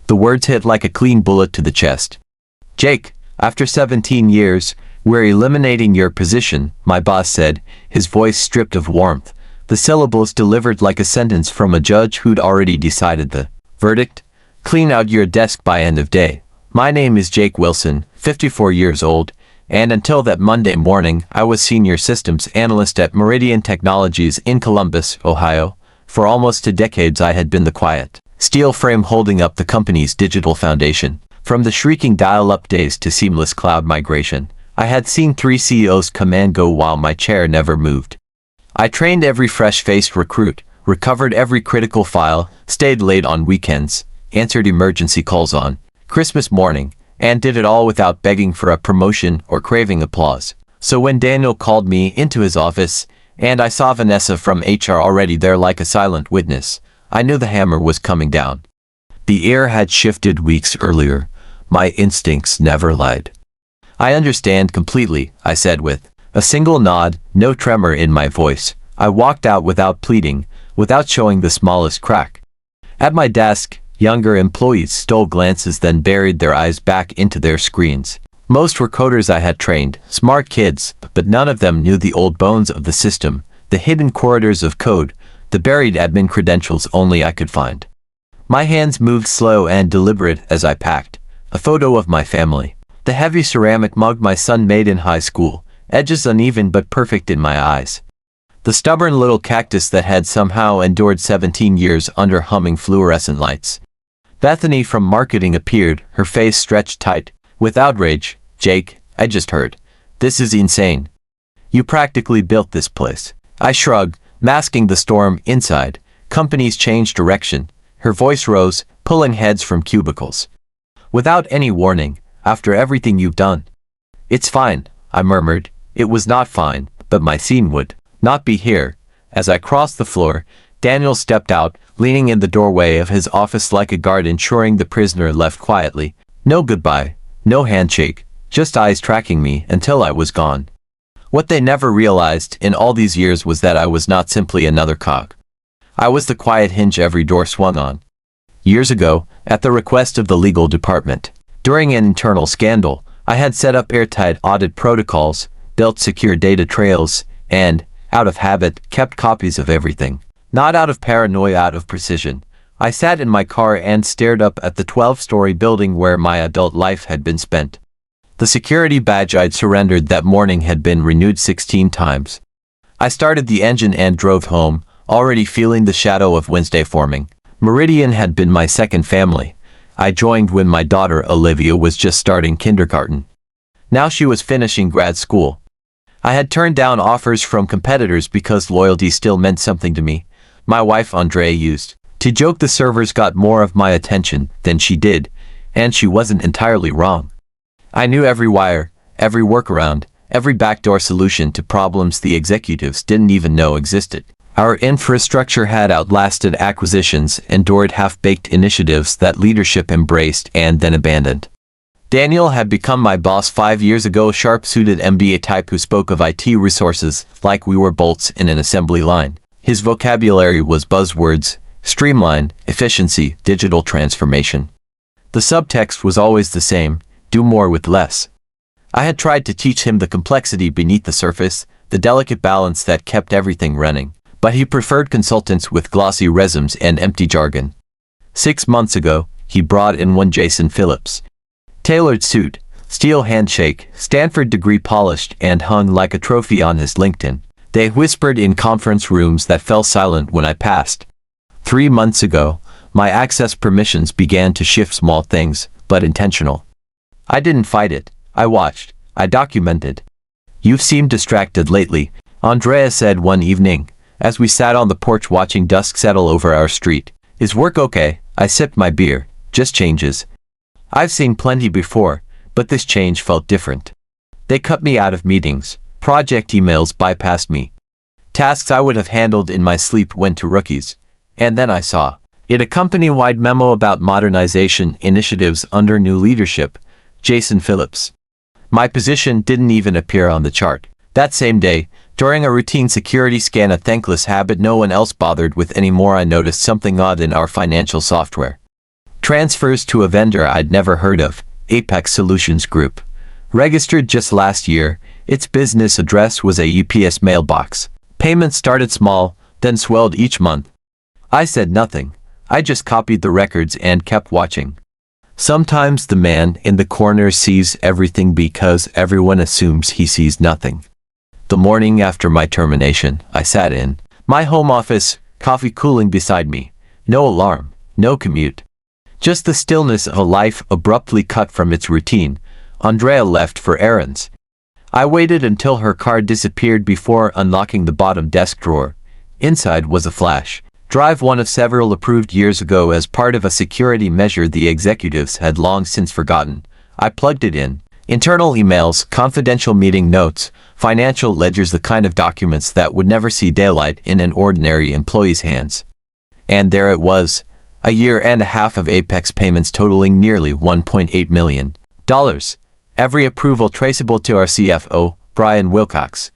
The words hit like a clean bullet to the chest. "Jake, after 17 years, we're eliminating your position," my boss said, his voice stripped of warmth, the syllables delivered like a sentence from a judge who'd already decided the verdict. "Clean out your desk by end of day. My name is Jake Wilson, 54 years old, and until that Monday morning, I was senior systems analyst at Meridian Technologies in Columbus, Ohio. For almost 2 decades I had been the quiet steel frame holding up the company's digital foundation. From the shrieking dial-up days to seamless cloud migration, I had seen 3 CEOs come and go while my chair never moved. I trained every fresh-faced recruit, recovered every critical file, stayed late on weekends, answered emergency calls on Christmas morning, and did it all without begging for a promotion or craving applause. So when Daniel called me into his office, and I saw Vanessa from HR already there like a silent witness, I knew the hammer was coming down. The air had shifted weeks earlier. My instincts never lied. "I understand completely," I said with a single nod, no tremor in my voice. I walked out without pleading, without showing the smallest crack. At my desk, younger employees stole glances then buried their eyes back into their screens. Most were coders I had trained, smart kids, but none of them knew the old bones of the system, the hidden corridors of code, the buried admin credentials only I could find. My hands moved slow and deliberate as I packed a photo of my family. The heavy ceramic mug my son made in high school, edges uneven but perfect in my eyes. The stubborn little cactus that had somehow endured 17 years under humming fluorescent lights. Bethany from marketing appeared, her face stretched tight, with outrage. "Jake, I just heard. This is insane. You practically built this place." I shrugged, masking the storm inside. Companies change direction. Her voice rose, pulling heads from cubicles. "Without any warning, after everything you've done." "It's fine," I murmured. It was not fine, but my scene would not be here. As I crossed the floor, Daniel stepped out, leaning in the doorway of his office like a guard ensuring the prisoner left quietly. No goodbye, no handshake, just eyes tracking me until I was gone. What they never realized in all these years was that I was not simply another cog. I was the quiet hinge every door swung on. Years ago, at the request of the legal department, during an internal scandal, I had set up airtight audit protocols, built secure data trails, and, out of habit, kept copies of everything. Not out of paranoia, out of precision. I sat in my car and stared up at the 12-story building where my adult life had been spent. The security badge I'd surrendered that morning had been renewed 16 times. I started the engine and drove home, already feeling the shadow of Wednesday forming. Meridian had been my second family. I joined when my daughter Olivia was just starting kindergarten. Now she was finishing grad school. I had turned down offers from competitors because loyalty still meant something to me. My wife Andrea used to joke the servers got more of my attention than she did, and she wasn't entirely wrong. I knew every wire, every workaround, every backdoor solution to problems the executives didn't even know existed. Our infrastructure had outlasted acquisitions, endured half-baked initiatives that leadership embraced and then abandoned. Daniel had become my boss 5 years ago, a sharp-suited MBA type who spoke of IT resources like we were bolts in an assembly line. His vocabulary was buzzwords: streamline, efficiency, digital transformation. The subtext was always the same: do more with less. I had tried to teach him the complexity beneath the surface, the delicate balance that kept everything running. But he preferred consultants with glossy resumes and empty jargon. 6 months ago, he brought in one Jason Phillips. Tailored suit, steel handshake, Stanford degree polished and hung like a trophy on his LinkedIn. They whispered in conference rooms that fell silent when I passed. 3 months ago, my access permissions began to shift, small things, but intentional. I didn't fight it. I watched. I documented. "You've seemed distracted lately," Andrea said one evening, as we sat on the porch watching dusk settle over our street. "Is work okay?" I sipped my beer. "Just changes. I've seen plenty before, but this change felt different. They cut me out of meetings. Project emails bypassed me. Tasks I would have handled in my sleep went to rookies. And then I saw it, a company-wide memo about modernization initiatives under new leadership. Jason Phillips. My position didn't even appear on the chart. That same day, during a routine security scan, a thankless habit no one else bothered with anymore, I noticed something odd in our financial software. Transfers to a vendor I'd never heard of, Apex Solutions Group. Registered just last year, its business address was a UPS mailbox. Payments started small, then swelled each month. I said nothing. I just copied the records and kept watching. Sometimes the man in the corner sees everything because everyone assumes he sees nothing. The morning after my termination, I sat in my home office, coffee cooling beside me. No alarm, no commute. Just the stillness of a life abruptly cut from its routine. Andrea left for errands. I waited until her car disappeared before unlocking the bottom desk drawer. Inside was a flash drive, one of several approved years ago as part of a security measure the executives had long since forgotten. I plugged it in. Internal emails, confidential meeting notes, financial ledgers, the kind of documents that would never see daylight in an ordinary employee's hands. And there it was, a year and a half of Apex payments totaling nearly $1.8 million. Every approval traceable to our CFO, Brian Wilcox.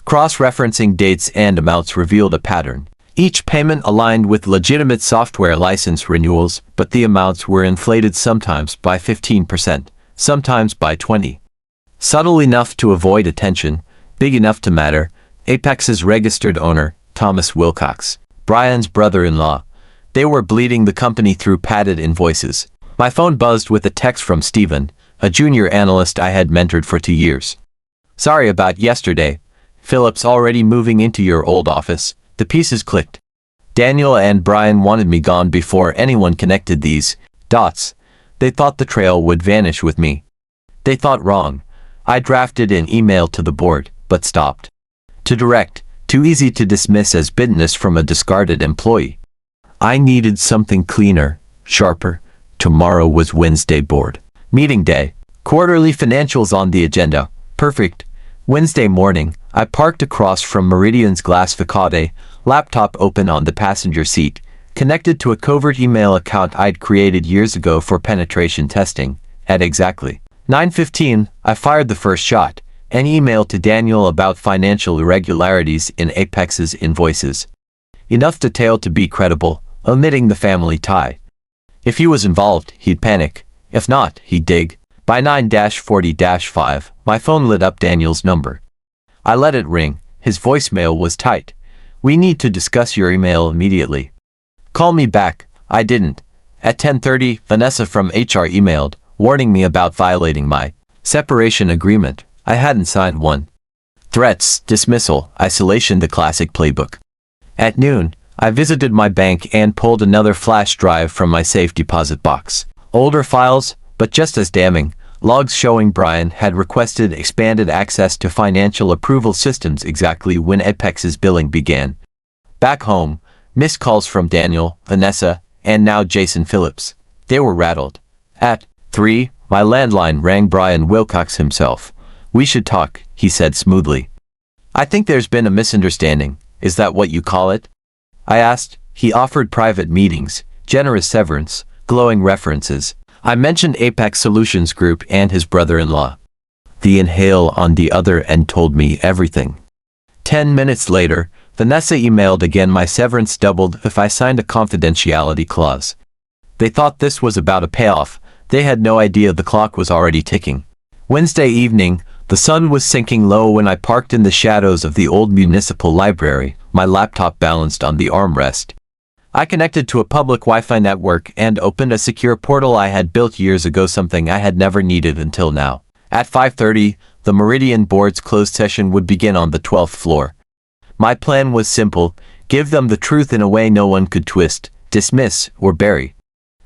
Cross-referencing dates and amounts revealed a pattern. Each payment aligned with legitimate software license renewals, but the amounts were inflated sometimes by 15%, sometimes by 20%. Subtle enough to avoid attention, big enough to matter. Apex's registered owner, Thomas Wilcox, Brian's brother-in-law. They were bleeding the company through padded invoices. My phone buzzed with a text from Stephen, a junior analyst I had mentored for 2 years. Sorry about yesterday. Philip's already moving into your old office. The pieces clicked. Daniel and Brian wanted me gone before anyone connected these dots. They thought the trail would vanish with me. They thought wrong. I drafted an email to the board, but stopped. Too direct, too easy to dismiss as bitterness from a discarded employee. I needed something cleaner, sharper. Tomorrow was Wednesday board meeting day. Quarterly financials on the agenda. Perfect. Wednesday morning, I parked across from Meridian's glass facade, laptop open on the passenger seat, connected to a covert email account I'd created years ago for penetration testing. At exactly 9:15, I fired the first shot, an email to Daniel about financial irregularities in Apex's invoices. Enough detail to be credible, omitting the family tie. If he was involved, he'd panic. If not, he'd dig. By 9:40-5, my phone lit up Daniel's number. I let it ring. His voicemail was tight. We need to discuss your email immediately. Call me back. I didn't. At 10:30, Vanessa from HR emailed, warning me about violating my separation agreement. I hadn't signed one. Threats, dismissal, isolation, the classic playbook. At noon, I visited my bank and pulled another flash drive from my safe deposit box. Older files, but just as damning. Logs showing Brian had requested expanded access to financial approval systems exactly when Apex's billing began. Back home, missed calls from Daniel, Vanessa, and now Jason Phillips. They were rattled. At 3, my landline rang. Brian Wilcox himself. We should talk, he said smoothly. I think there's been a misunderstanding. Is that what you call it? I asked. He offered private meetings, generous severance, glowing references. I mentioned Apex Solutions Group and his brother-in-law. The inhale on the other end told me everything. 10 minutes later, Vanessa emailed again. My severance doubled if I signed a confidentiality clause. They thought this was about a payoff. They had no idea the clock was already ticking. Wednesday evening, the sun was sinking low when I parked in the shadows of the old municipal library, my laptop balanced on the armrest. I connected to a public Wi-Fi network and opened a secure portal I had built years ago, something I had never needed until now. At 5:30, the Meridian board's closed session would begin on the 12th floor. My plan was simple: give them the truth in a way no one could twist, dismiss, or bury.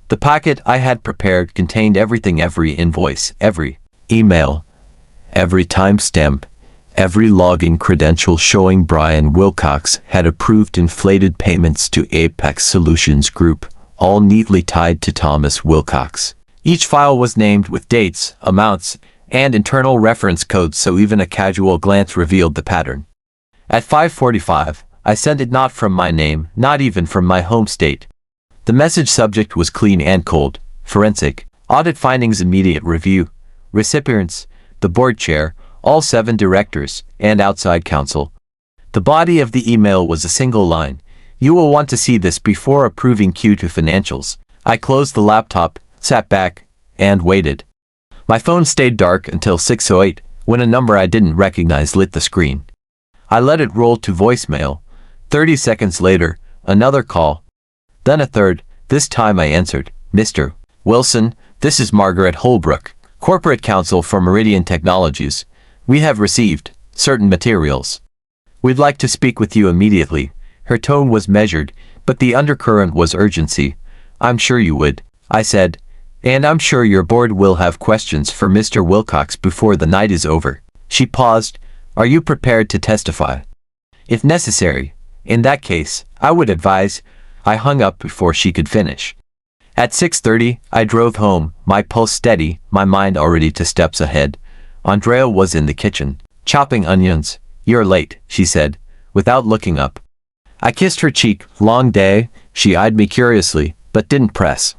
The packet I had prepared contained everything: every invoice, every email, every timestamp, every login credential showing Brian Wilcox had approved inflated payments to Apex Solutions Group, all neatly tied to Thomas Wilcox. Each file was named with dates, amounts, and internal reference codes, so even a casual glance revealed the pattern. At 5:45, I sent it, not from my name, not even from my home state. The message subject was clean and cold: forensic, audit findings, immediate review. Recipients: the board chair, all 7 directors, and outside counsel. The body of the email was a single line: you will want to see this before approving Q2 financials. I closed the laptop, sat back, and waited. My phone stayed dark until 6:08, when a number I didn't recognize lit the screen. I let it roll to voicemail. 30 seconds later, another call. Then a third. This time I answered. Mr. Wilson, this is Margaret Holbrook, Corporate Counsel for Meridian Technologies. We have received certain materials. We'd like to speak with you immediately. Her tone was measured, but the undercurrent was urgency. I'm sure you would, I said. And I'm sure your board will have questions for Mr. Wilcox before the night is over. She paused. Are you prepared to testify? If necessary. In that case, I would advise. I hung up before she could finish. At 6:30, I drove home, my pulse steady, my mind already 2 steps ahead. Andrea was in the kitchen, chopping onions. You're late, she said, without looking up. I kissed her cheek. Long day. She eyed me curiously, but didn't press.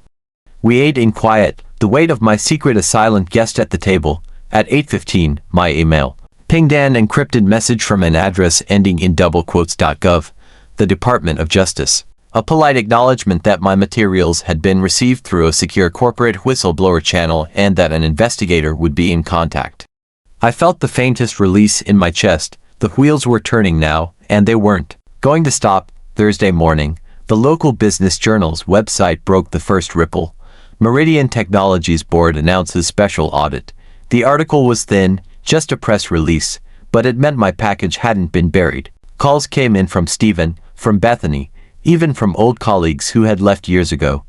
We ate in quiet, the weight of my secret a silent guest at the table. At 8:15, my email pinged an encrypted message from an address ending in double-quotes.gov, the Department of Justice. A polite acknowledgement that my materials had been received through a secure corporate whistleblower channel and that an investigator would be in contact. I felt the faintest release in my chest. The wheels were turning now, and they weren't going to stop. Thursday morning, the local business journal's website broke the first ripple. Meridian Technologies Board announces special audit. The article was thin, just a press release, but it meant my package hadn't been buried. Calls came in from Stephen, from Bethany, even from old colleagues who had left years ago.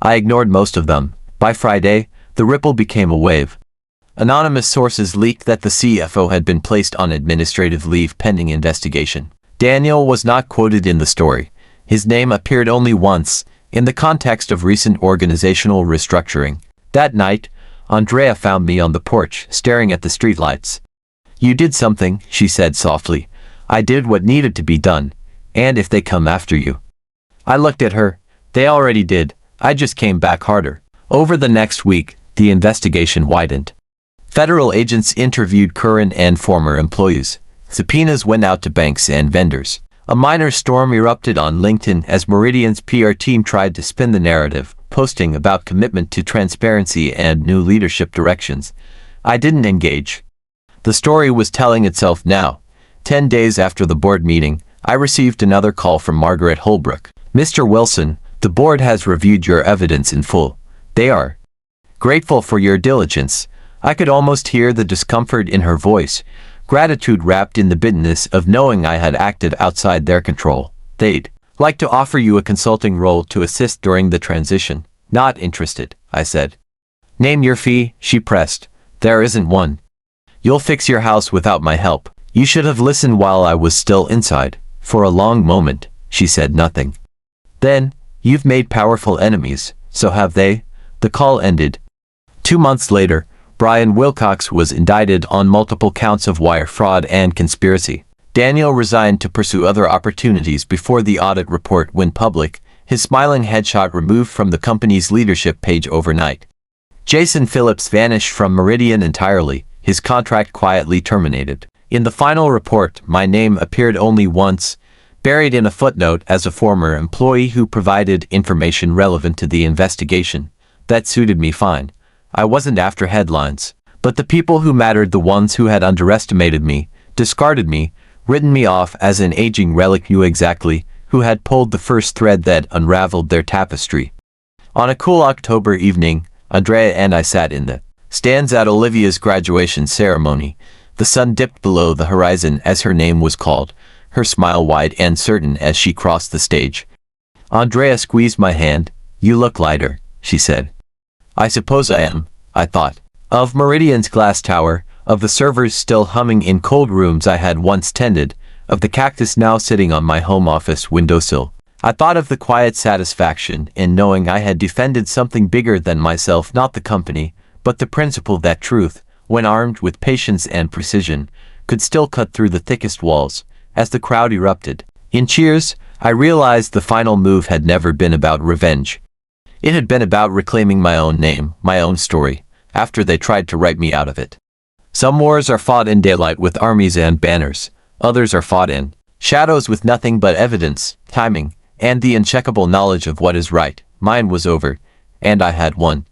I ignored most of them. By Friday, the ripple became a wave. Anonymous sources leaked that the CFO had been placed on administrative leave pending investigation. Daniel was not quoted in the story. His name appeared only once, in the context of recent organizational restructuring. That night, Andrea found me on the porch, staring at the streetlights. You did something, she said softly. I did what needed to be done. And if they come after you. I looked at her. They already did. I just came back harder. Over the next week, the investigation widened. Federal agents interviewed current and former employees. Subpoenas went out to banks and vendors. A minor storm erupted on LinkedIn as Meridian's PR team tried to spin the narrative, posting about commitment to transparency and new leadership directions. I didn't engage. The story was telling itself now. 10 days after the board meeting, I received another call from Margaret Holbrook. Mr. Wilson, the board has reviewed your evidence in full. They are grateful for your diligence. I could almost hear the discomfort in her voice, gratitude wrapped in the bitterness of knowing I had acted outside their control. They'd like to offer you a consulting role to assist during the transition. Not interested, I said. Name your fee, she pressed. There isn't one. You'll fix your house without my help. You should have listened while I was still inside. For a long moment, she said nothing. Then, you've made powerful enemies, so have they? The call ended. 2 months later, Brian Wilcox was indicted on multiple counts of wire fraud and conspiracy. Daniel resigned to pursue other opportunities before the audit report went public, his smiling headshot removed from the company's leadership page overnight. Jason Phillips vanished from Meridian entirely, his contract quietly terminated. In the final report, my name appeared only once, buried in a footnote as a former employee who provided information relevant to the investigation. That suited me fine. I wasn't after headlines, but the people who mattered, the ones who had underestimated me, discarded me, written me off as an aging relic, knew exactly who had pulled the first thread that unraveled their tapestry. On a cool October evening, Andrea and I sat in the stands at Olivia's graduation ceremony. The sun dipped below the horizon as her name was called, her smile wide and certain as she crossed the stage. Andrea squeezed my hand. You look lighter, she said. I suppose I am, I thought. Of Meridian's glass tower, of the servers still humming in cold rooms I had once tended, of the cactus now sitting on my home office windowsill. I thought of the quiet satisfaction in knowing I had defended something bigger than myself, not the company, but the principle that truth, when armed with patience and precision, could still cut through the thickest walls. As the crowd erupted in cheers, I realized the final move had never been about revenge. It had been about reclaiming my own name, my own story, after they tried to write me out of it. Some wars are fought in daylight with armies and banners. Others are fought in shadows with nothing but evidence, timing, and the uncheckable knowledge of what is right. Mine was over, And I had one.